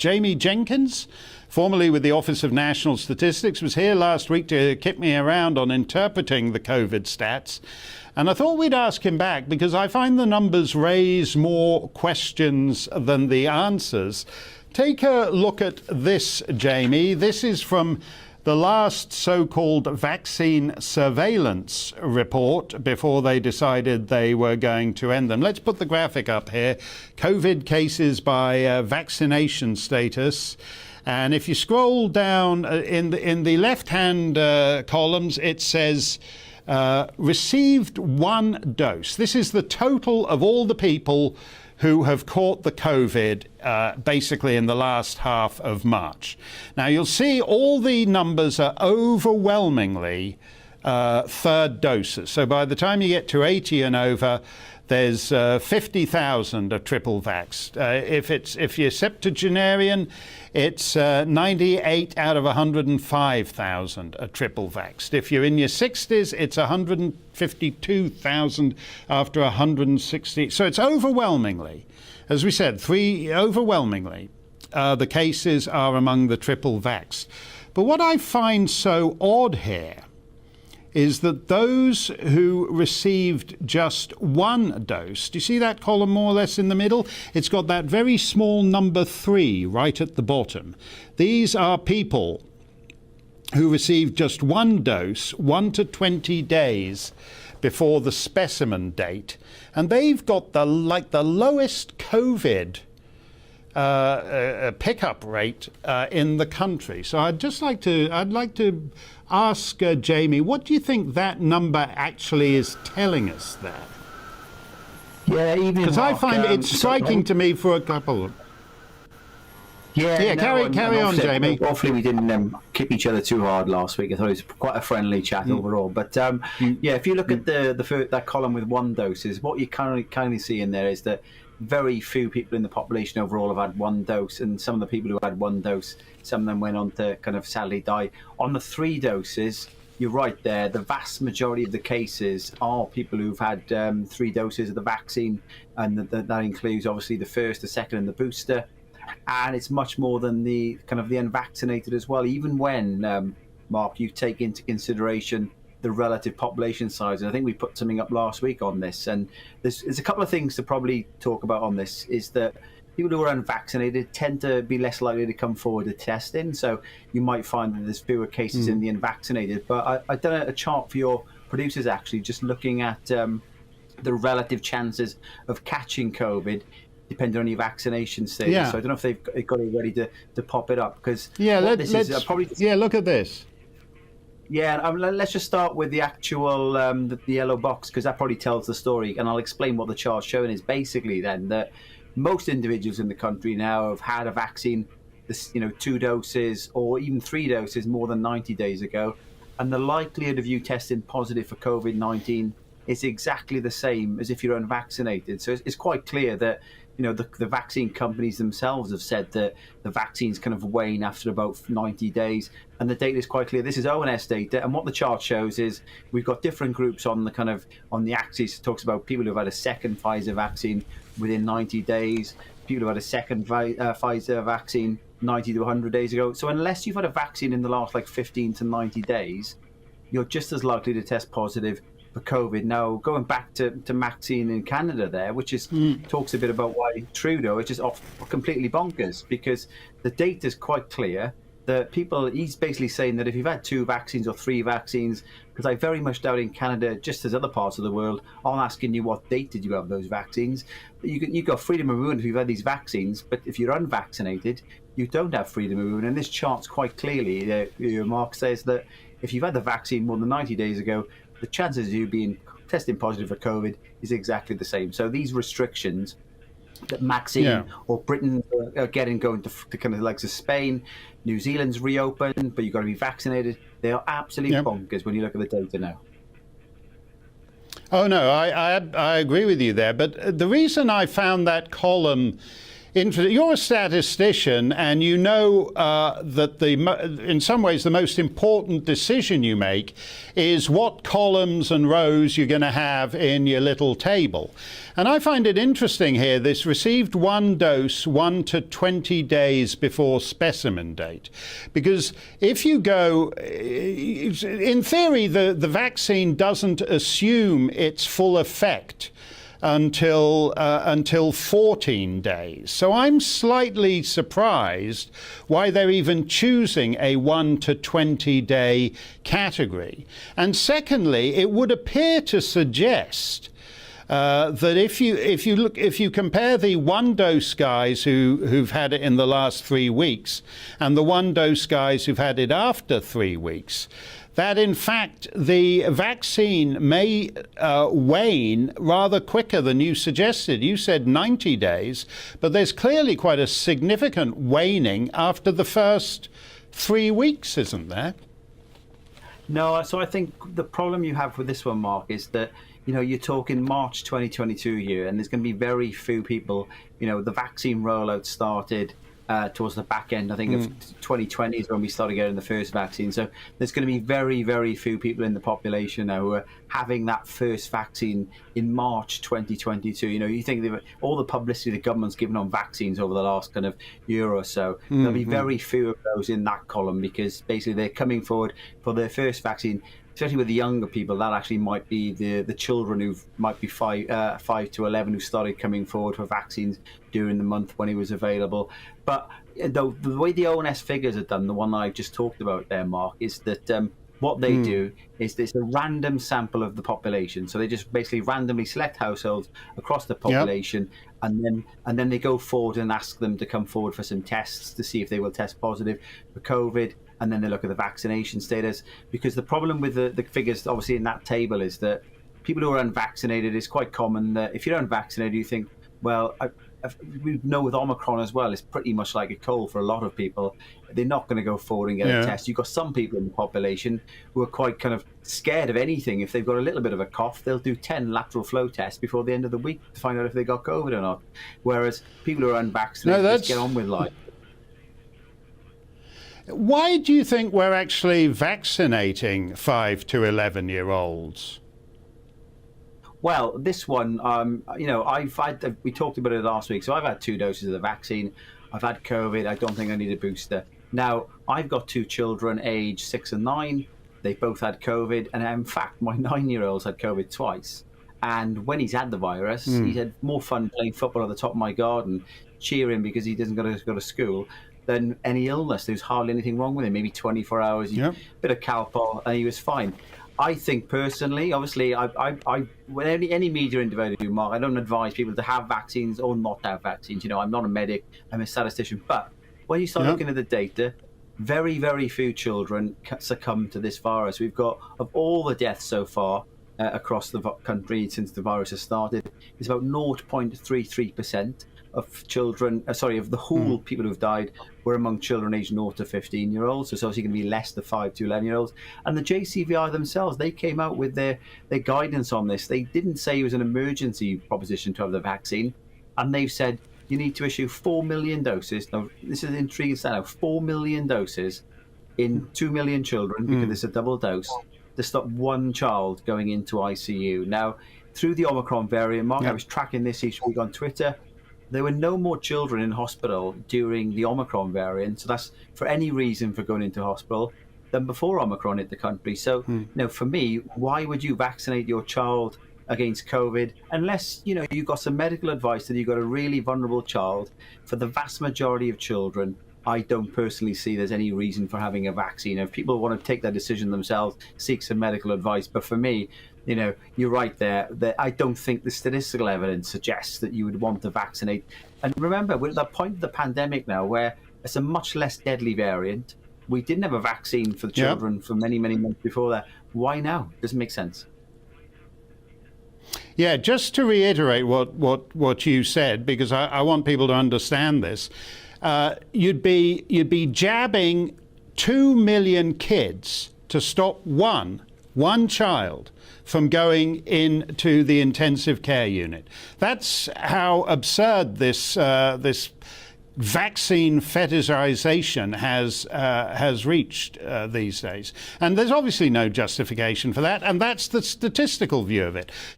Jamie Jenkins, formerly with the Office of National Statistics, was here last week to kick me around on interpreting the COVID stats. And I thought we'd ask him back because I find the numbers raise more questions than the answers. Take a look at this, Jamie. This is from the last so-called vaccine surveillance report before they decided they were going to end them. Let's put the graphic up here. COVID cases by vaccination status. And if you scroll down in the left-hand columns, it says received one dose. This is the total of all the people who have caught the COVID basically in the last half of March. Now you'll see all the numbers are overwhelmingly third doses. So by the time you get to 80 and over, there's 50,000 are triple vaxxed. If you're septuagenarian, it's 98 out of 105,000 are triple vaxxed. If you're in your 60s, it's 152,000 after 160. So it's overwhelmingly, as we said, overwhelmingly, the cases are among the triple vaxxed. But what I find so odd here is that those who received just one dose, do you see that column more or less in the middle? It's got that very small number 3 right at the bottom. These are people who received just one dose 1 to 20 days before the specimen date, and they've got the lowest COVID pickup rate in the country. So I'd like to ask Jamie, what do you think that number actually is telling us there? Yeah, even because I find it striking to me for a couple. Carry on, Jamie. Hopefully we didn't kick each other too hard last week. I thought it was quite a friendly chat overall. But if you look at that column with one doses, what you kindly see in there is that very few people in the population overall have had one dose, and some of the people who had one dose, some of them went on to kind of sadly die. On the 3 doses, you're right there, the vast majority of the cases are people who've had 3 doses of the vaccine, and that includes obviously the first, the second and the booster, and it's much more than the kind of the unvaccinated as well, even when, Mark, you take into consideration the relative population size. And I think we put something up last week on this, and there's a couple of things to probably talk about on this. Is that people who are unvaccinated tend to be less likely to come forward to testing, so you might find that there's fewer cases in the unvaccinated. But I've done a chart for your producers actually, just looking at the relative chances of catching COVID depending on your vaccination status. Yeah. So I don't know if they've got it ready to pop it up, because look at this. Yeah, let's just start with the actual the yellow box, because that probably tells the story, and I'll explain what the chart's showing is basically then that most individuals in the country now have had a vaccine, 2 doses or even 3 doses more than 90 days ago, and the likelihood of you testing positive for COVID-19 is exactly the same as if you're unvaccinated. So it's quite clear that the vaccine companies themselves have said that the vaccines kind of wane after about 90 days. And the data is quite clear. This is ONS data. And what the chart shows is we've got different groups on the axis. It talks about people who've had a second Pfizer vaccine within 90 days, people who had a second Pfizer vaccine 90 to 100 days ago. So unless you've had a vaccine in the last 15 to 90 days, you're just as likely to test positive for COVID. Now, going back to Maxine in Canada there, which talks a bit about why Trudeau is just completely bonkers, because the data is quite clear that he's basically saying that if you've had 2 vaccines or 3 vaccines, because I very much doubt in Canada, just as other parts of the world, aren't asking you what date did you have those vaccines. You've got freedom of movement if you've had these vaccines, but if you're unvaccinated, you don't have freedom of movement. And this chart's quite clearly, Mark says that if you've had the vaccine more than 90 days ago, the chances of you testing positive for COVID is exactly the same. So these restrictions that Maxine or Britain are getting going to kind of likes of Spain, New Zealand's reopened, but you've got to be vaccinated. They are absolutely bonkers when you look at the data now. Oh no, I agree with you there. But the reason I found that column You're a statistician, and you know that in some ways the most important decision you make is what columns and rows you're going to have in your little table. And I find it interesting here, this received one dose 1 to 20 days before specimen date. Because if you go, in theory, the vaccine doesn't assume its full effect until 14 days. So I'm slightly surprised why they're even choosing a 1 to 20 day category. And secondly, it would appear to suggest that if you compare the one dose guys who've had it in the last 3 weeks and the one dose guys who've had it after 3 weeks, that in fact the vaccine may wane rather quicker than you suggested. You said 90 days, but there's clearly quite a significant waning after the first 3 weeks, isn't there? No, so I think the problem you have with this one, Mark, is that you're talking March 2022 here, and there's going to be very few people. The vaccine rollout started towards the back end, I think, of 2020 is when we started getting the first vaccine. So there's going to be very, very few people in the population now who are having that first vaccine in March 2022. You think all the publicity the government's given on vaccines over the last kind of year or so, there'll be very few of those in that column, because basically they're coming forward for their first vaccine. Especially with the younger people, that actually might be the children who might be 5 to 11 who started coming forward for vaccines during the month when it was available. But the way the ONS figures are done, the one that I've just talked about there, Mark, is that what they do is there's a random sample of the population. So they just basically randomly select households across the population, and then they go forward and ask them to come forward for some tests to see if they will test positive for COVID. And then they look at the vaccination status, because the problem with the figures obviously in that table is that people who are unvaccinated, it's quite common that if you're unvaccinated, you think, well, we know with Omicron as well, it's pretty much like a cold for a lot of people. They're not going to go forward and get a test. You've got some people in the population who are quite kind of scared of anything. If they've got a little bit of a cough, they'll do 10 lateral flow tests before the end of the week to find out if they got COVID or not. Whereas people who are unvaccinated just get on with life. Why do you think we're actually vaccinating 5 to 11-year-olds? Well, this one, we talked about it last week. So I've had 2 doses of the vaccine. I've had COVID. I don't think I need a booster. Now, I've got 2 children, age 6 and 9. They both had COVID. And in fact, my 9-year-old's had COVID twice. And when he's had the virus, he's had more fun playing football at the top of my garden, cheering because he doesn't go to school, than any illness. There's hardly anything wrong with him. Maybe 24 hours, a bit of Calpol, and he was fine. I think personally, obviously, when any media interview I do, Mark, I don't advise people to have vaccines or not have vaccines. I'm not a medic, I'm a statistician. But when you start looking at the data, very, very few children succumb to this virus. We've got, of all the deaths so far across the country since the virus has started, it's about 0.33% of children, of the whole people who've died were among children aged 0 to 15-year-olds. So it's obviously going to be less than 5 to 11-year-olds. And the JCVI themselves, they came out with their guidance on this. They didn't say it was an emergency proposition to have the vaccine. And they've said you need to issue 4 million doses. Now, this is an intriguing stat. 4 million doses in 2 million children, because it's a double dose, to stop one child going into ICU. Now, through the Omicron variant, Mark, I was tracking this each week on Twitter. There were no more children in hospital during the Omicron variant, so that's for any reason for going into hospital, than before Omicron hit the country. So, for me, why would you vaccinate your child against COVID unless, you've got some medical advice that you've got a really vulnerable child? For the vast majority of children, I don't personally see there's any reason for having a vaccine. If people want to take that decision themselves, seek some medical advice. But for me, you're right there. That I don't think the statistical evidence suggests that you would want to vaccinate. And remember, we're at that point of the pandemic now where it's a much less deadly variant. We didn't have a vaccine for children for many, many months before that. Why now? Doesn't make sense. Yeah, just to reiterate what you said, because I want people to understand this. You'd be jabbing 2 million kids to stop one one child from going into the intensive care unit. That's how absurd this vaccine fetishization has reached these days. And there's obviously no justification for that, and that's the statistical view of it.